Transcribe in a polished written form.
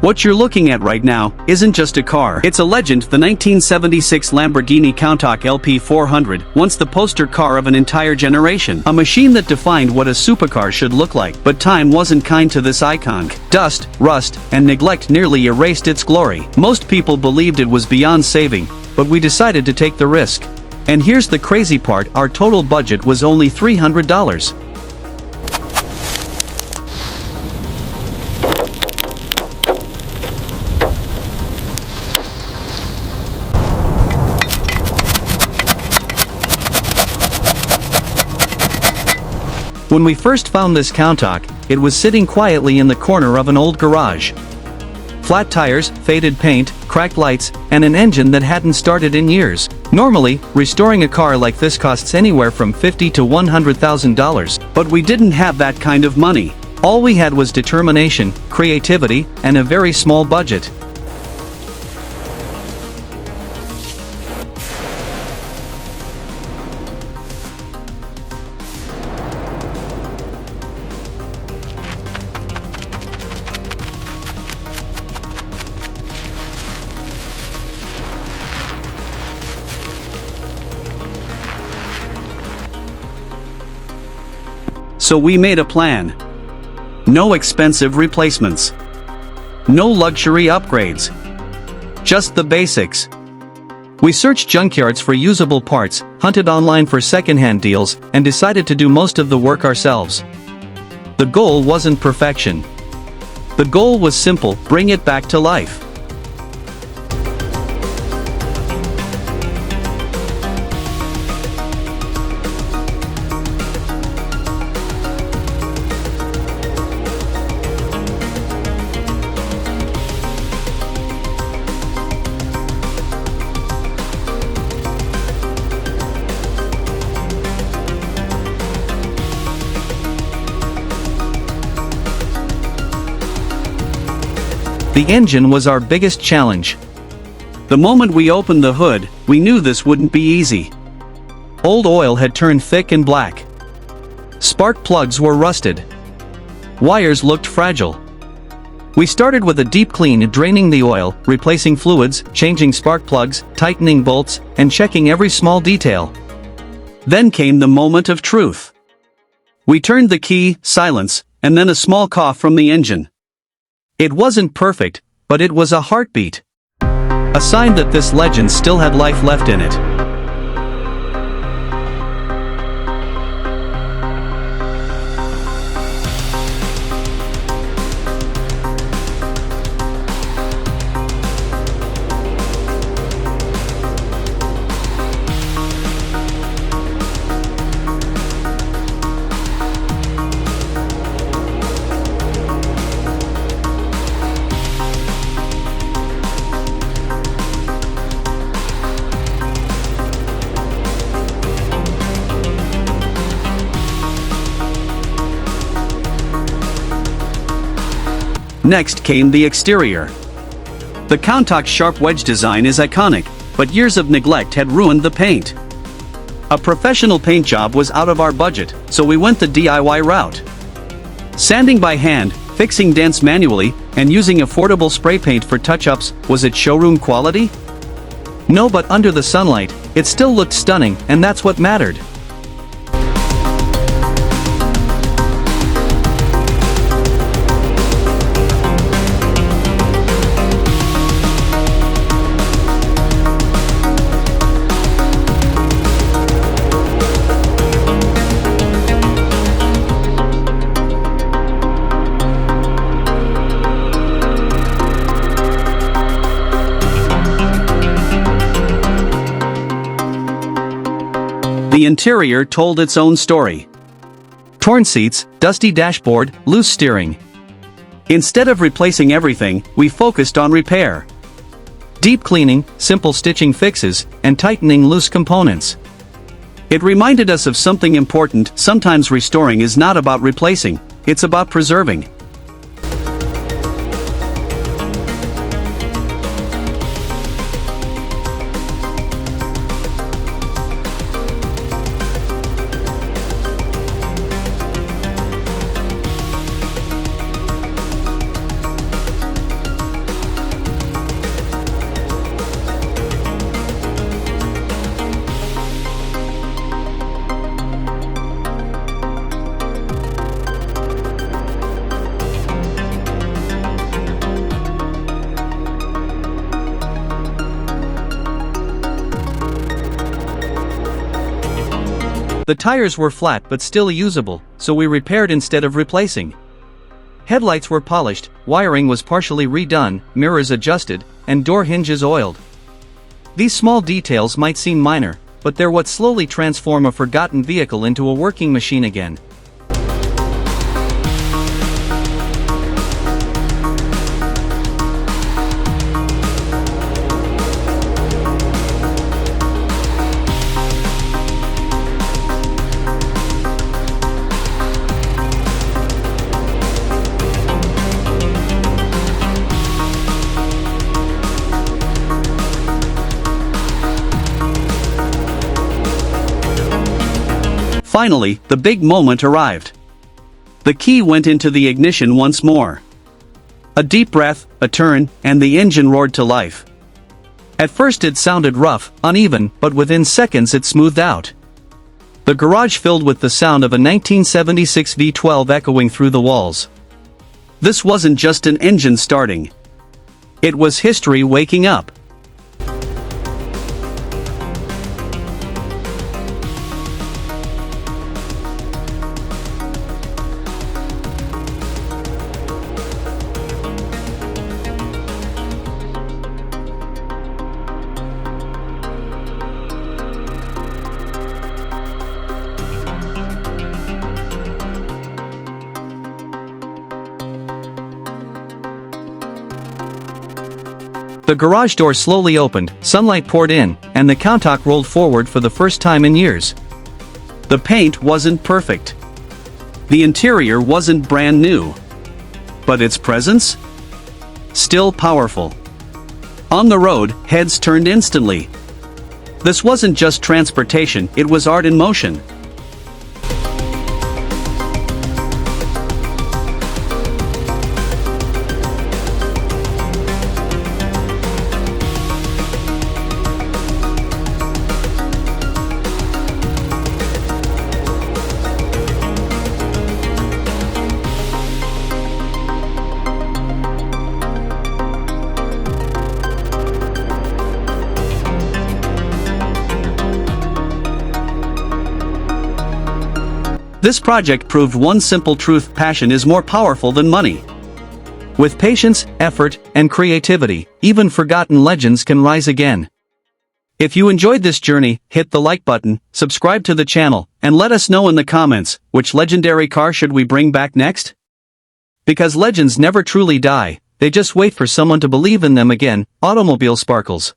What you're looking at right now isn't just a car. It's a legend, the 1976 Lamborghini Countach LP400, once the poster car of an entire generation. A machine that defined what a supercar should look like. But time wasn't kind to this icon. Dust, rust, and neglect nearly erased its glory. Most people believed it was beyond saving, but we decided to take the risk. And here's the crazy part, our total budget was only $300. When we first found this Countach, it was sitting quietly in the corner of an old garage. Flat tires, faded paint, cracked lights, and an engine that hadn't started in years. Normally, restoring a car like this costs anywhere from $50,000 to $100,000, but we didn't have that kind of money. All we had was determination, creativity, and a very small budget. So we made a plan. No expensive replacements. No luxury upgrades. Just the basics. We searched junkyards for usable parts, hunted online for second-hand deals, and decided to do most of the work ourselves. The goal wasn't perfection. The goal was simple: bring it back to life. The engine was our biggest challenge. The moment we opened the hood, we knew this wouldn't be easy. Old oil had turned thick and black. Spark plugs were rusted. Wires looked fragile. We started with a deep clean, draining the oil, replacing fluids, changing spark plugs, tightening bolts, and checking every small detail. Then came the moment of truth. We turned the key, silence, and then a small cough from the engine. It wasn't perfect, but it was a heartbeat. A sign that this legend still had life left in it. Next came the exterior. The Countach's sharp wedge design is iconic, but years of neglect had ruined the paint. A professional paint job was out of our budget, so we went the DIY route. Sanding by hand, fixing dents manually, and using affordable spray paint for touch-ups. Was it showroom quality? No, but under the sunlight, it still looked stunning, and that's what mattered. The interior told its own story. Torn seats, dusty dashboard, loose steering. Instead of replacing everything, we focused on repair. Deep cleaning, simple stitching fixes, and tightening loose components. It reminded us of something important: sometimes restoring is not about replacing, it's about preserving. The tires were flat but still usable, so we repaired instead of replacing. Headlights were polished, wiring was partially redone, mirrors adjusted, and door hinges oiled. These small details might seem minor, but they're what slowly transform a forgotten vehicle into a working machine again. Finally, the big moment arrived. The key went into the ignition once more. A deep breath, a turn, and the engine roared to life. At first it sounded rough, uneven, but within seconds it smoothed out. The garage filled with the sound of a 1976 V12 echoing through the walls. This wasn't just an engine starting. It was history waking up. The garage door slowly opened, sunlight poured in, and the Countach rolled forward for the first time in years. The paint wasn't perfect. The interior wasn't brand new. But its presence? Still powerful. On the road, heads turned instantly. This wasn't just transportation, it was art in motion. This project proved one simple truth: passion is more powerful than money. With patience, effort, and creativity, even forgotten legends can rise again. If you enjoyed this journey, hit the like button, subscribe to the channel, and let us know in the comments, which legendary car should we bring back next? Because legends never truly die, they just wait for someone to believe in them again. Automobile Sparkles.